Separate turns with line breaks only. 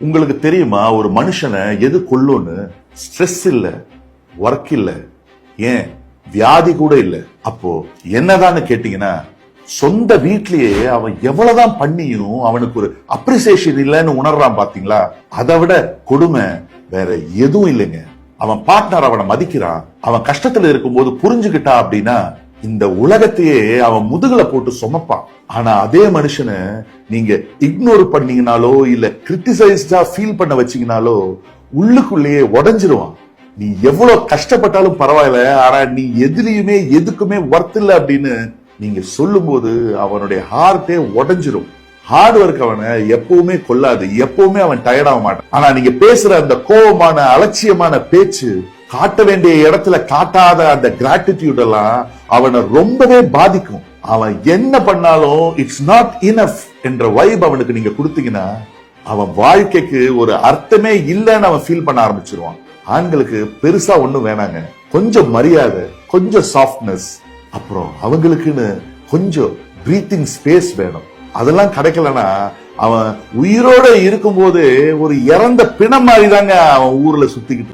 உங்களுக்கு தெரியுமா ஒரு மனுஷனை எது கொல்லும்னு? ஸ்ட்ரெஸ் இல்ல, ஒர்க் இல்ல, ஏன் வியாதி கூட இல்ல. அப்போ என்னதான்னு கேட்டீங்கன்னா, சொந்த வீட்லயே அவன் எவ்வளவுதான் பண்ணியும் அவனுக்கு ஒரு அப்ரிசியேஷன் இல்லைன்னு உணர்றான் பாத்தீங்களா? அதை விட கொடுமை வேற எதுவும் இல்லைங்க. அவன் பார்ட்னர் அவனை மதிக்கிறான், அவன் கஷ்டத்துல இருக்கும்போது புரிஞ்சுக்கிட்டா அப்படின்னா இந்த உலகத்தையே அவன் முதுகுல போட்டு சுமப்பான். ஆனா அதே மனுஷனை நீங்க இக்னோர் பண்ணீங்கனாலோ இல்ல கிரிட்டிசைஸ்டா ஃபீல் பண்ண வச்சீங்கனாலோ உள்ளுக்குள்ளேயே உடைஞ்சிருவான். நீ எவ்வளவு கஷ்டப்பட்டாலும் பரவாயில்ல, ஆனா நீ எதுலயுமே எதுக்குமே ஒர்த் இல்ல அப்படின்னு நீங்க சொல்லும் போது அவனுடைய ஹார்ட்டே உடைஞ்சிரும். ஹார்ட் ஒர்க் அவனை எப்பவுமே கொல்லாது, எப்பவுமே அவன் டயர்ட் ஆக மாட்டான். ஆனா நீங்க பேசுற அந்த கோபமான அலட்சியமான பேச்சு, காட்ட வேண்டிய இடத்துல காட்டாத அந்த கிராட்டிடியூட் எல்லாம் அவனை ரொம்பவே பாதிக்கும். அவன் என்ன பண்ணாலும் இட்ஸ் நாட் இனஃப் என்ற வைப் அவனுக்கு நீங்க கொடுத்தீங்கன்னா அவன் வாழ்க்கைக்கு ஒரு அர்த்தமே இல்லைன்னு அவன் ஃபீல் பண்ண ஆரம்பிச்சிருவான். ஆண்களுக்கு பெருசா ஒண்ணும் வேணாங்க, கொஞ்சம் மரியாதை, கொஞ்சம் சாஃப்ட்னஸ், அப்புறம் அவங்களுக்குன்னு கொஞ்சம் பிரீத்திங் ஸ்பேஸ் வேணும். அதெல்லாம் கிடைக்கலன்னா அவன் உயிரோட இருக்கும்போது ஒரு இறந்த பிணம் மாதிரி தாங்க அவன் ஊர்ல சுத்திக்கிட்டு